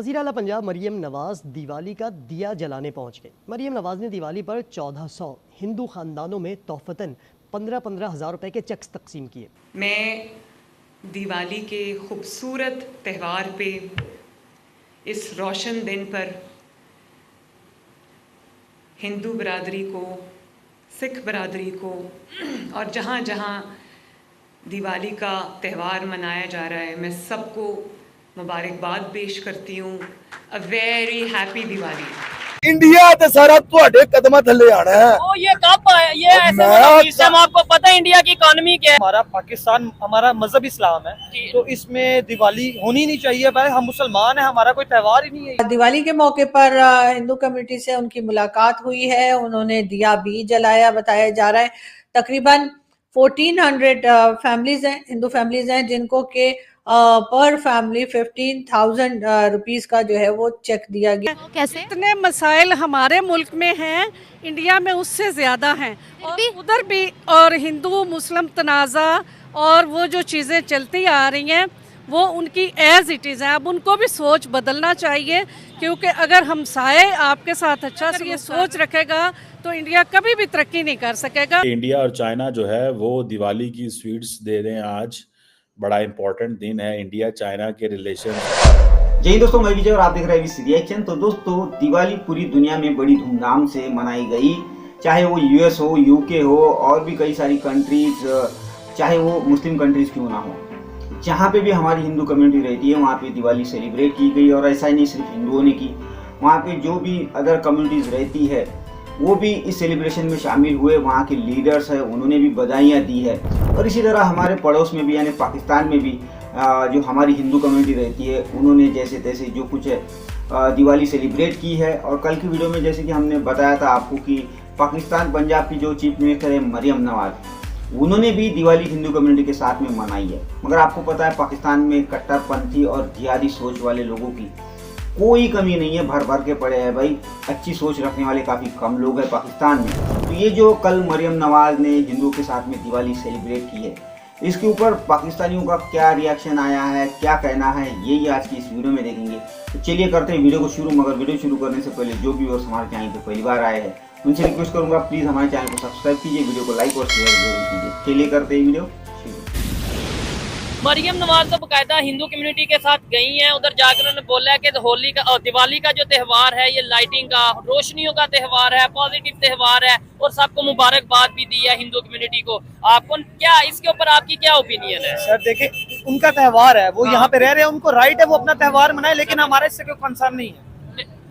वज़ीर आला पंजाब मरियम नवाज़ दिवाली का दिया जलाने पहुंच गए। मरियम नवाज़ ने दिवाली पर 1400 हिंदू ख़ानदानों में तोहफ़तन 15-15 हज़ार रुपए के चेक्स तकसीम किए। मैं दिवाली के खूबसूरत त्यौहार पे, इस रोशन दिन पर हिंदू बरादरी को, सिख बरादरी को और जहाँ जहाँ दिवाली का त्यौहार मनाया जा रहा है, मैं सबको मुबारकबाद पेश करती हूँ। A very happy Diwali. India ते सारा ਤੁਹਾਡੇ कदमां थल्ले आना है। ओ ये कब आया? ये ऐसे हम आपको पता है इंडिया की इकोनॉमी क्या है? हमारा पाकिस्तान हमारा मजहब इस्लाम है, तो इसमें दिवाली होनी नहीं चाहिए। भाई हम मुसलमान हैं, हमारा कोई त्यौहार ही नहीं है। दिवाली के मौके पर हिंदू कम्युनिटी से उनकी मुलाकात हुई है। उन्होंने दिया भी जलाया, बताया जा रहा है। तकरीबन 1400 फैमिलीज हैं, हिंदू फैमिलीज हैं, जिनको के पर फैमिली 15,000 रुपीस का जो है वो चेक दिया गया। कैसे इतने मसाइल हमारे मुल्क में हैं, इंडिया में उससे ज़्यादा हैं, और उधर भी और हिंदू मुस्लिम तनाज़ा और वो जो चीज़ें चलती आ रही हैं वो उनकी एज इट इज़ है। अब उनको भी सोच बदलना चाहिए, क्योंकि अगर हमसाए आपके साथ अच्छा से ये सोच रखेगा तो इंडिया कभी भी तरक्की नहीं कर सकेगा। इंडिया और चाइना जो है वो दिवाली की स्वीट्स दे रहे हैं। आज बड़ा इंपॉर्टेंट दिन है इंडिया चाइना के रिलेशन। जय हिंद दोस्तों, मैं विजय और आप देख रहे हैं वीसी रिएक्शन। तो दोस्तों, दिवाली पूरी दुनिया में बड़ी धूमधाम से मनाई गई, चाहे वो यूएस हो, यूके हो और भी कई सारी कंट्रीज, चाहे वो मुस्लिम कंट्रीज क्यों ना हो, जहाँ पे भी हमारी हिंदू कम्युनिटी रहती है वहाँ पे दिवाली सेलिब्रेट की गई। और ऐसा ही नहीं सिर्फ हिंदुओं ने की, वहाँ पे जो भी अदर कम्युनिटीज रहती है वो भी इस सेलिब्रेशन में शामिल हुए। वहाँ के लीडर्स हैं, उन्होंने भी बधाइयाँ दी है। और इसी तरह हमारे पड़ोस में भी यानी पाकिस्तान में भी जो हमारी हिंदू कम्युनिटी रहती है उन्होंने जैसे तैसे जो कुछ है दिवाली सेलिब्रेट की है। और कल की वीडियो में जैसे कि हमने बताया था आपको कि पाकिस्तान पंजाब की जो चीफ मिनिस्टर है मरियम नवाज, उन्होंने भी दिवाली हिंदू कम्युनिटी के साथ में मनाई है। मगर आपको पता है पाकिस्तान में कट्टरपंथी और जिहादी सोच वाले लोगों की कोई कमी नहीं है, भर भर के पड़े हैं भाई। अच्छी सोच रखने वाले काफ़ी कम लोग हैं पाकिस्तान में। तो ये जो कल मरियम नवाज ने हिंदुओं के साथ में दिवाली सेलिब्रेट की है, इसके ऊपर पाकिस्तानियों का क्या रिएक्शन आया है, क्या कहना है, यही आज की इस वीडियो में देखेंगे। तो चलिए करते हैं वीडियो को शुरू। मगर वीडियो शुरू करने से पहले जो भी व्यूअर्स हमारे चैनल पर पहली बार आए हैं उनसे रिक्वेस्ट करूँगा प्लीज़ हमारे चैनल को सब्सक्राइब कीजिए, वीडियो को लाइक और शेयर जरूर कीजिए। चलिए करते हैं वीडियो शुरू। मरियम नवाज तो बकायदा हिंदू कम्युनिटी के साथ गई हैं, उधर जाकर उन्होंने बोला है कि होली का और दिवाली का जो त्यौहार है ये लाइटिंग का, रोशनियों का त्यौहार है, पॉजिटिव त्यौहार है, और सबको मुबारकबाद भी दी है हिंदू कम्युनिटी को। आपको क्या इसके ऊपर आपकी क्या ओपिनियन है? सर देखिए, उनका त्यौहार है, वो यहाँ पे रह रहे हैं, उनको राइट है वो अपना त्यौहार मनाए, लेकिन हमारा इससे कोई कंसर्न नहीं है।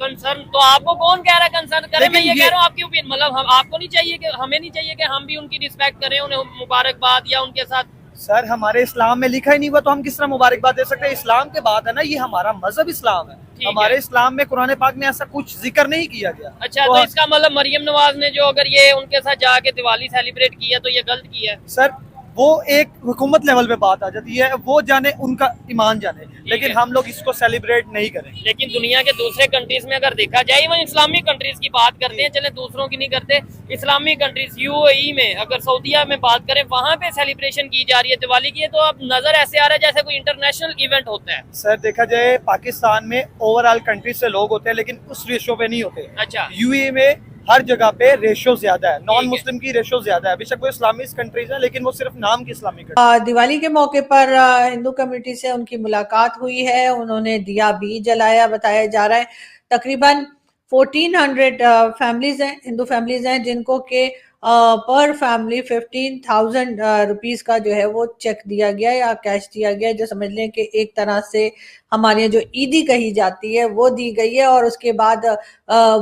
कंसर्न तो आपको कौन कह रहा है कंसर्न करे? मैं ये कह रहा हूँ आपकी ओपिनियन, मतलब हम आपको नहीं चाहिए कि हमें नहीं चाहिए कि हम भी उनकी रिस्पेक्ट करें, उन्हें मुबारकबाद या उनके साथ? सर हमारे इस्लाम में लिखा ही नहीं हुआ तो हम किस तरह मुबारकबाद दे सकते हैं? इस्लाम के बाद है ना, ये हमारा मजहब इस्लाम है। हमारे इस्लाम में कुरान पाक में ऐसा कुछ जिक्र नहीं किया गया। अच्छा, तो इसका मतलब मरियम नवाज ने जो अगर ये उनके साथ जाके दिवाली सेलिब्रेट किया तो ये गलत किया है? सर वो एक हुकूमत लेवल पे बात आ जाती है, वो जाने, उनका ईमान जाने, लेकिन हम लोग इसको सेलिब्रेट नहीं करें। लेकिन दुनिया के दूसरे कंट्रीज में अगर देखा जाए, वो इस्लामिक कंट्रीज की बात करते हैं, चले दूसरों की नहीं करते, इस्लामिक कंट्रीज यूएई में, अगर सऊदीया में बात करें, वहाँ पे सेलिब्रेशन की जा रही है दिवाली की, तो अब नजर ऐसे आ रहा है जैसे कोई इंटरनेशनल इवेंट होता है। सर देखा जाए पाकिस्तान में ओवरऑल कंट्रीज से लोग होते हैं, लेकिन उस रेशो पे नहीं होते। अच्छा, यूएई में हर जगह पे रेशो ज्यादा है, नॉन मुस्लिम की रेशो ज्यादा है। बेशक वो इस्लामिक कंट्रीज है, लेकिन वो सिर्फ नाम की इस्लामिक। दिवाली के मौके पर हिंदू कम्युनिटी से उनकी मुलाकात हुई है। उन्होंने दिया भी जलाया, बताया जा रहा है। तकरीबन 1400 फैमिलीज हैं, हिंदू फैमिलीज हैं, जिनको के पर फैमिली 15,000 रुपीस का जो है वो चेक दिया गया या कैश दिया गया, जो समझ लें कि एक तरह से हमारे यहाँ जो ईदी कही जाती है वो दी गई है। और उसके बाद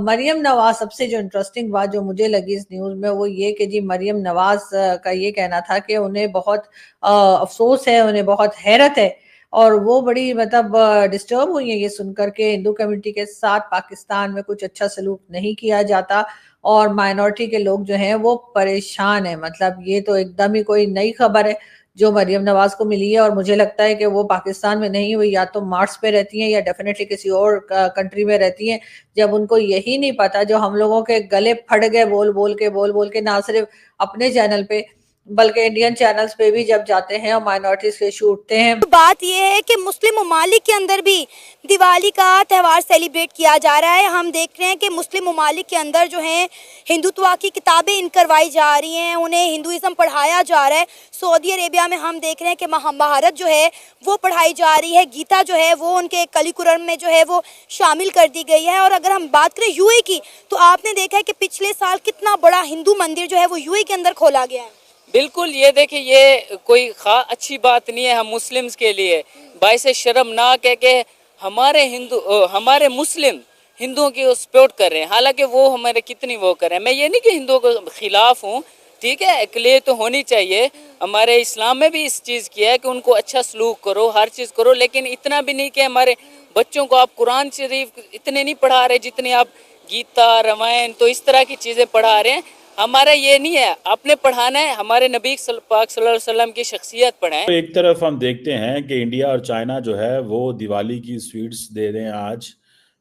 मरियम नवाज, सबसे जो इंटरेस्टिंग बात जो मुझे लगी इस न्यूज़ में वो ये कि जी मरियम नवाज का ये कहना था कि उन्हें बहुत अफसोस है, उन्हें बहुत हैरत है, और वो बड़ी मतलब डिस्टर्ब हुई है ये सुनकर के हिंदू कम्युनिटी के साथ पाकिस्तान में कुछ अच्छा सलूक नहीं किया जाता और माइनॉरिटी के लोग जो हैं वो परेशान है। मतलब ये तो एकदम ही कोई नई खबर है जो मरियम नवाज को मिली है, और मुझे लगता है कि वो पाकिस्तान में नहीं, वो या तो मार्स पे रहती हैं या डेफिनेटली किसी और कंट्री में रहती हैं। जब उनको यही नहीं पता, जो हम लोगों के गले फट गए बोल बोल के ना सिर्फ अपने चैनल पे बल्कि इंडियन चैनल्स पे भी जब जाते हैं और माइनॉरिटीज के छूटते हैं। बात यह है कि मुस्लिम ममालिक के अंदर भी दिवाली का त्यौहार सेलिब्रेट किया जा रहा है। हम देख रहे हैं कि मुस्लिम ममालिक के अंदर जो है हिंदुत्व की किताबें इन करवाई जा रही हैं, उन्हें हिंदुइज्म पढ़ाया जा रहा है। सऊदी अरेबिया में हम देख रहे हैं कि महाभारत जो है वो पढ़ाई जा रही है, गीता जो है वो उनके कलिकुरम में जो है वो शामिल कर दी गई है। और अगर हम बात करें यूएई की, तो आपने देखा है कि पिछले साल कितना बड़ा हिंदू मंदिर जो है वो यूएई के अंदर खोला गया है। बिल्कुल, ये देखिए, ये कोई अच्छी बात नहीं है हम मुस्लिम्स के लिए। बाइसे शर्मनाक है कि हमारे मुस्लिम हिंदुओं की सपोर्ट कर रहे हैं, हालांकि वो हमारे कितनी वो कर रहे हैं। मैं ये नहीं कि हिंदुओं के खिलाफ हूँ, ठीक है, इकले तो होनी चाहिए। हमारे इस्लाम में भी इस चीज़ की है कि उनको अच्छा सलूक करो, हर चीज़ करो, लेकिन इतना भी नहीं कि हमारे बच्चों को आप कुरान शरीफ इतने नहीं पढ़ा रहे जितने आप गीता, रामायण, तो इस तरह की चीज़ें पढ़ा रहे हैं। हमारा ये नहीं है, आपने पढ़ाना है हमारे नबी पाक सल्लल्लाहु अलैहि वसल्लम की शख्सियत पढ़ाएं। तो एक तरफ हम देखते हैं कि इंडिया और चाइना जो है वो दिवाली की स्वीट्स दे रहे हैं। आज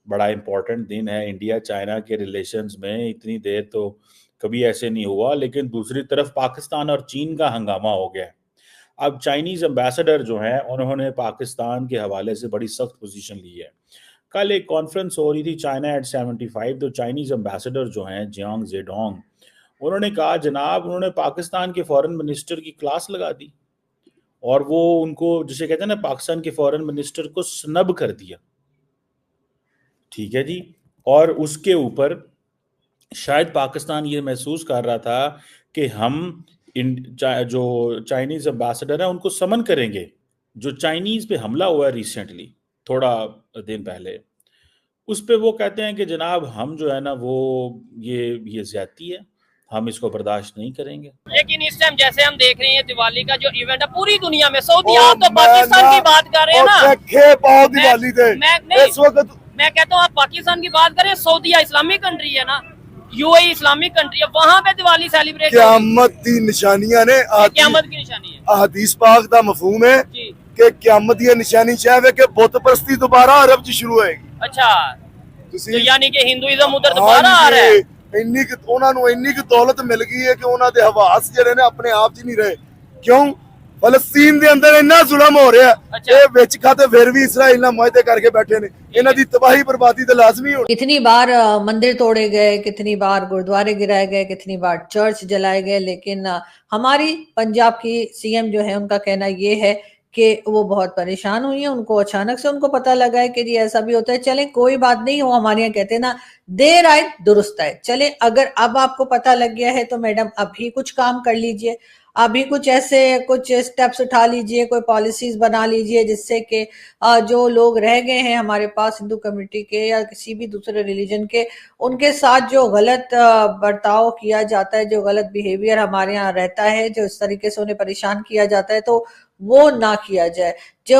बड़ा इम्पोर्टेंट दिन है इंडिया चाइना के रिलेशंस में, इतनी देर तो कभी ऐसे नहीं हुआ। लेकिन दूसरी तरफ पाकिस्तान और चीन का हंगामा हो गया। अब चाइनीज एम्बेसडर जो हैं उन्होंने पाकिस्तान के हवाले से बड़ी सख्त पोजीशन ली है। कल एक कॉन्फ्रेंस हो रही थी चाइना एट 75, तो चाइनीज एम्बेसडर जो हैं जियांग जेडोंग, उन्होंने कहा जनाब, उन्होंने पाकिस्तान के फॉरेन मिनिस्टर की क्लास लगा दी और वो उनको, जिसे कहते हैं ना, पाकिस्तान के फॉरेन मिनिस्टर को स्नब कर दिया। ठीक है जी। और उसके ऊपर शायद पाकिस्तान ये महसूस कर रहा था कि हम जो चाइनीज एम्बेसडर है उनको समन करेंगे। जो चाइनीज पे हमला हुआ है रिसेंटली, थोड़ा दिन पहले, उस पे वो कहते हैं कि जनाब हम जो है ना वो ये ज्यादती है, हम इसको बर्दाश्त नहीं करेंगे। लेकिन इस टाइम जैसे हम देख रहे हैं दिवाली का जो इवेंट है पूरी दुनिया में, सऊदी, आप तो पाकिस्तान की बात कर रहे हैं ना, दिवाली दे इस वक्त मैं कहता हूँ आप पाकिस्तान की बात करें, सऊदी इस्लामिक कंट्री है ना, यूएई इस्लामिक कंट्री है, वहाँ पे दिवाली सेलिब्रेट क़यामत की निशानियां ने, क़यामत की निशानी है। हदीस पाक दा मफहूम है कि क़यामत दी निशानी चाहे कि बुत परस्ती दोबारा अरब च शुरू होएगी। अच्छा, तो यानी कि हिंदुइज्म उधर दोबारा आ रहा है। ਇੰਨੀ ਕਿ ਉਹਨਾਂ ਨੂੰ ਇੰਨੀ ਕਿ ਦੌਲਤ ਮਿਲ ਗਈ ਹੈ ਕਿ ਉਹਨਾਂ ਦੇ ਹਵਾਸ ਜਿਹੜੇ ਨੇ ਆਪਣੇ ਆਪ 'ਚ ਨਹੀਂ ਰਹੇ। ਕਿਉਂ? ਫਲਸਤੀਨ ਦੇ ਅੰਦਰ ਇੰਨਾ ਜ਼ੁਲਮ ਹੋ ਰਿਹਾ, ਇਹ ਵਿੱਚ ਖਾਤੇ ਫਿਰ ਵੀ ਇਸਰਾਈਲ ਨਾਲ ਮੁਆਹਦੇ ਕਰਕੇ ਬੈਠੇ ਨੇ। ਇਹਨਾਂ ਦੀ ਤਬਾਹੀ ਬਰਬਾਦੀ ਤੇ ਲਾਜ਼ਮੀ ਹੋਣੀ। कितनी बार मंदिर तोड़े गए, कितनी बार गुरुद्वारे गिराए गए, कितनी बार चर्च जलाए गए, लेकिन हमारी पंजाब की सीएम जो है उनका कहना ये है कि वो बहुत परेशान हुई है। उनको अचानक से उनको पता लगा है कि जी ऐसा भी होता है। चले कोई बात नहीं, वो हमारे यहाँ कहते हैं ना, देर आए दुरुस्त आए। चले अगर अब आपको पता लग गया है तो मैडम अभी कुछ काम कर लीजिए, अभी कुछ ऐसे कुछ स्टेप्स उठा लीजिए, कोई पॉलिसीज बना लीजिए जिससे कि जो लोग रह गए हैं हमारे पास हिंदू कम्युनिटी के या किसी भी दूसरे रिलीजन के, उनके साथ जो गलत बर्ताव किया जाता है, जो गलत बिहेवियर हमारे यहाँ रहता है, जो इस तरीके से उन्हें परेशान किया जाता है, तो वो ना किया जाए। जो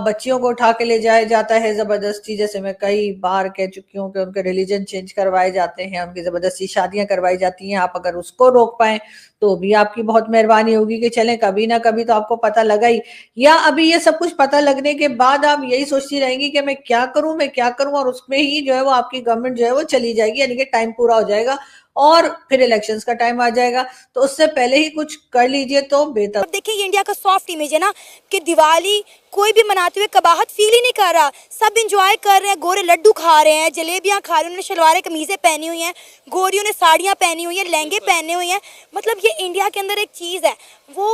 बच्चियों को उठा के ले जाया जाता है जबरदस्ती, जैसे मैं कई बार कह चुकी हूँ कि उनके रिलीजन चेंज करवाए जाते हैं, उनकी जबरदस्ती शादियां करवाई जाती हैं। आप अगर उसको रोक पाए तो भी आपकी बहुत मेहरबानी होगी कि चलें कभी ना कभी तो आपको पता लगा ही, या अभी ये सब कुछ पता लगने के बाद आप यही सोचती रहेंगी कि मैं क्या करूं, और उसमें ही जो है वो आपकी गवर्नमेंट जो है वो चली जाएगी, यानी कि टाइम पूरा हो जाएगा और फिर इलेक्शंस का टाइम आ जाएगा। तो उससे पहले ही कुछ कर लीजिए तो बेहतर। देखिए ये इंडिया का सॉफ्ट इमेज है ना, कि दिवाली कोई भी मनाते हुए कबाहत फील ही नहीं कर रहा, सब इंजॉय कर रहे हैं, गोरे लड्डू खा रहे हैं, जलेबियां खा रहे हैं, उन्होंने शलवारें कमीजें पहनी हुई हैं, गोरियों ने साड़ियां पहनी हुई हैं, लहंगे पहने हुए हैं। मतलब ये इंडिया के अंदर एक चीज़ है, वो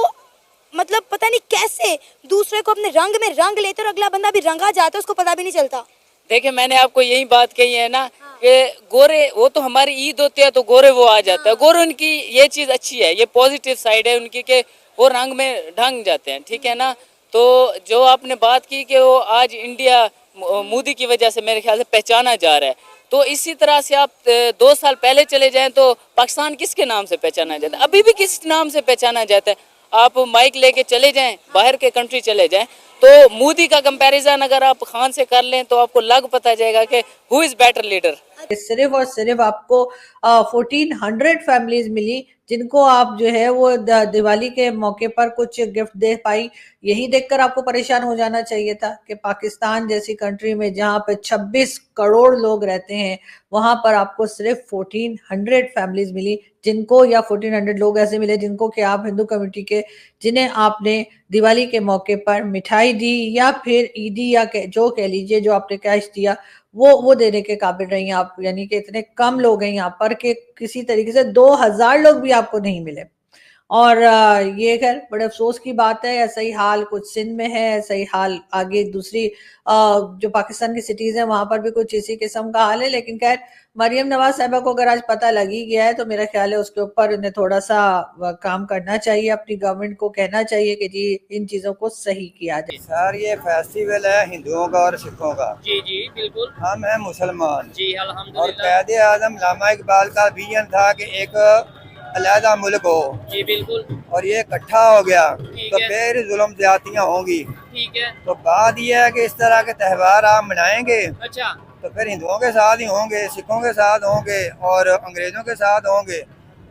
मतलब पता नहीं कैसे दूसरे को अपने रंग में रंग लेते और अगला बंदा भी रंगा जाता है, उसको पता भी नहीं चलता। देखिए मैंने आपको यही बात कही है ना कि गोरे, वो तो हमारी ईद होती है तो गोरे वो आ जाता है, गोरे उनकी ये चीज़ अच्छी है, ये पॉजिटिव साइड है उनकी कि वो रंग में ढंग जाते हैं, ठीक है ना। तो जो आपने बात की कि वो आज इंडिया मोदी की वजह से मेरे ख्याल से पहचाना जा रहा है, तो इसी तरह से आप 2 साल पहले चले जाएं तो पाकिस्तान किसके नाम से पहचाना जाता है, अभी भी किस नाम से पहचाना जाता है। आप माइक लेके चले जाएं, बाहर के कंट्री चले जाएं, तो मोदी का कंपैरिजन अगर आप खान से कर लें तो आपको लग पता जाएगा कि हु इज़ बेटर लीडर। सिर्फ और सिर्फ आपको 1400 फैमिलीज मिली जिनको आप जो है वो दिवाली के मौके पर कुछ गिफ्ट दे पाई। यही देखकर आपको परेशान हो जाना चाहिए था कि पाकिस्तान जैसी कंट्री में जहां पे 26 करोड़ लोग रहते हैं वहां पर आपको सिर्फ 1400 फैमिलीज मिली जिनको, या 1400 लोग ऐसे मिले जिनको कि आप हिंदू कम्युनिटी के, जिन्हें आपने दिवाली के मौके पर मिठाई दी या फिर ईदी या जो कह लीजिए जो आपने कैश दिया वो देने के काबिल रही आप। यानी कि इतने कम लोग हैं यहाँ पर कि किसी तरीके से 2000 लोग भी आपको नहीं मिले। और ये खैर बड़े अफसोस की बात है। ऐसा ही हाल कुछ सिंध में है, ऐसा ही हाल आगे दूसरी जो पाकिस्तान की सिटीज हैं वहां पर भी कुछ इसी किस्म का हाल है। लेकिन खैर मरियम नवाज साहिबा को अगर आज पता लग ही गया है तो मेरा ख्याल है उसके ऊपर उन्हें थोड़ा सा काम करना चाहिए, अपनी गवर्नमेंट को कहना चाहिए कि जी इन चीजों को सही किया जाए। सर ये फेस्टिवल है हिंदुओं का और सिखों का। जी जी बिल्कुल। हम हैं मुसलमान जी अल्हम्दुलिल्लाह। और कायदे आज़म अल्लामा इकबाल का विजन था कि एक अलहदा मुल्क हो। जी बिल्कुल। और ये इकट्ठा हो गया तो फिर जुल्म ज्यादतियाँ होंगी। ठीक है। तो बात यह है कि इस तरह के त्यौहार आप मनाएंगे। अच्छा। तो फिर हिंदुओं के साथ ही होंगे, सिखों के साथ होंगे और अंग्रेजों के साथ होंगे।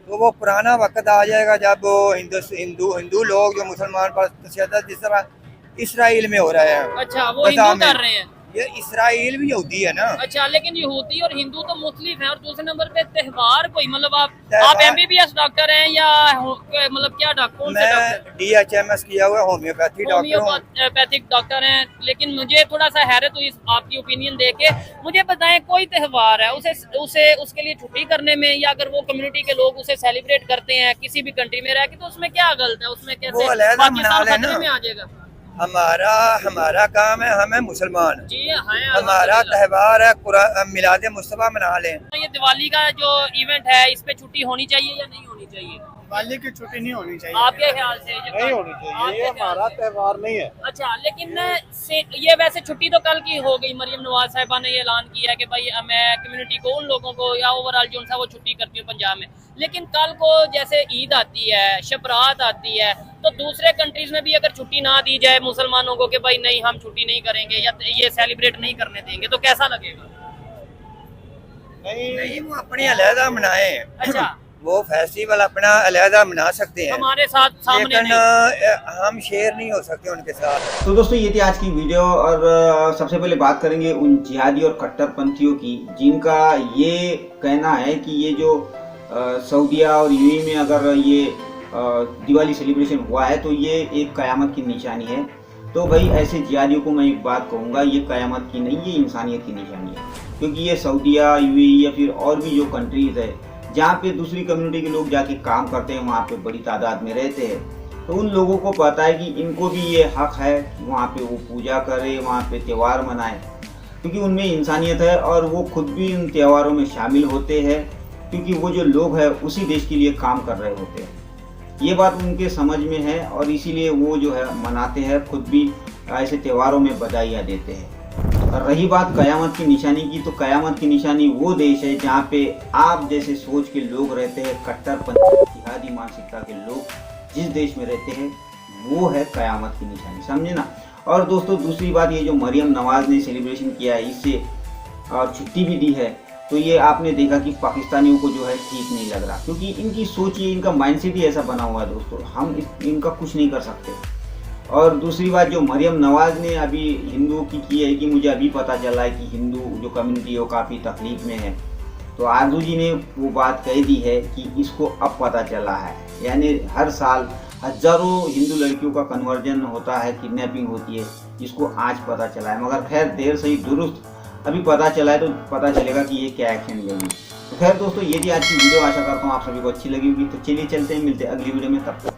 तो वो पुराना वक्त आ जाएगा जब हिंदू लोग जो मुसलमान पर तशद्दुद जिस तरह इसराइल में हो रहा है। अच्छा वो हिंदू कर रहे हैं। ये इसराइल भी यहूदी है ना। अच्छा लेकिन यहूदी और हिंदू तो मुख्तलिफ हैं। और दूसरे नंबर पे त्यौहार कोई मतलब आप MBBS डॉक्टर हैं या मतलब क्या डॉक्टर? मैं DHMS किया हुआ होम्योपैथिक डॉक्टर हैं। लेकिन मुझे थोड़ा सा हैरत हुई आपकी ओपिनियन देख के। मुझे बताएं कोई त्यौहार है उसे उसके लिए छुट्टी करने में, या अगर वो कम्युनिटी के लोग उसे सेलिब्रेट करते हैं किसी भी कंट्री में रह के, तो उसमें क्या गलत है? उसमें कैसे पाकिस्तान खतरे में आ जाएगा? हमारा काम है, हम है मुसलमान जी, हमारा त्यौहार है मिलाद मुस्तफा मना लें। ये दिवाली का जो इवेंट है इस पे छुट्टी होनी चाहिए या नहीं होनी चाहिए? दिवाली की छुट्टी नहीं होनी चाहिए आपके ख्याल से? नहीं होनी चाहिए, ये हमारा त्यौहार नहीं है। अच्छा लेकिन ये वैसे छुट्टी तो कल की हो गई। मरियम नवाज साहिबा ने ये ऐलान किया कि भाई मैं कम्युनिटी को, उन लोगों को या ओवरऑल जो वो छुट्टी करती हूँ पंजाब में। लेकिन कल को जैसे ईद आती है, शबरात आती है, तो दूसरे कंट्रीज में भी अगर छुट्टी ना दी जाए मुसलमानों को कि भाई नहीं हम छुट्टी नहीं करेंगे या ये सेलिब्रेट नहीं करने देंगे, तो कैसा लगेगा? नहीं वो अपनी अलहदा मनाए। अच्छा वो फेस्टिवल अपना अलहदा मना सकते हैं, हमारे साथ सामने नहीं। हम शेयर नहीं हो सकते उनके साथ। तो दोस्तों ये थी आज की वीडियो। और सबसे पहले बात करेंगे उन जिहादी और कट्टरपंथियों की जिनका ये कहना है कि ये जो सऊदीया और UAE में अगर ये दिवाली सेलिब्रेशन हुआ है तो ये एक कयामत की निशानी है। तो भाई ऐसे जिहादियों को मैं एक बात कहूँगा, ये कयामत की नहीं, ये इंसानियत की निशानी है। क्योंकि ये सऊदीया, UAE या फिर और भी जो कंट्रीज़ है जहाँ पे दूसरी कम्युनिटी के लोग जाके काम करते हैं, वहाँ पे बड़ी तादाद में रहते हैं, तो उन लोगों को पता है कि इनको भी ये हक है वहाँ पे वो पूजा करे, वहाँ पे त्यौहार मनाए, क्योंकि उनमें इंसानियत है और वो खुद भी उन त्योहारों में शामिल होते हैं, क्योंकि वो जो लोग हैं उसी देश के लिए काम कर रहे होते हैं। ये बात उनके समझ में है और इसीलिए वो जो है मनाते हैं, खुद भी ऐसे त्योहारों में बधाइयाँ देते हैं। और रही बात कयामत की निशानी की, तो कयामत की निशानी वो देश है जहाँ पे आप जैसे सोच के लोग रहते हैं, कट्टरपंथी जिहादी मानसिकता के लोग जिस देश में रहते हैं, वो है कयामत की निशानी, समझे ना। और दोस्तों दूसरी बात, ये जो मरियम नवाज ने सेलिब्रेशन किया है, इससे और छुट्टी भी दी है, तो ये आपने देखा कि पाकिस्तानियों को जो है ठीक नहीं लग रहा, क्योंकि इनकी सोच, ये इनका माइंडसेट ही ऐसा बना हुआ है दोस्तों, हम इनका कुछ नहीं कर सकते। और दूसरी बात जो मरियम नवाज ने अभी हिंदुओं की है कि मुझे अभी पता चला है कि हिंदू जो कम्युनिटी है वो काफ़ी तकलीफ में है, तो आरजू जी ने वो बात कह दी है कि इसको अब पता चला है। यानी हर साल हजारों हिंदू लड़कियों का कन्वर्जन होता है, किडनैपिंग होती है, जिसको आज पता चला है। मगर खैर देर से ही दुरुस्त, अभी पता चला है तो पता चलेगा कि ये क्या एक्शन लेगी। तो खैर दोस्तों ये थी आज की वीडियो, आशा करता हूँ आप सभी को अच्छी लगी होगी। तो चलिए चलते हैं, मिलते हैं अगली वीडियो में, तब तक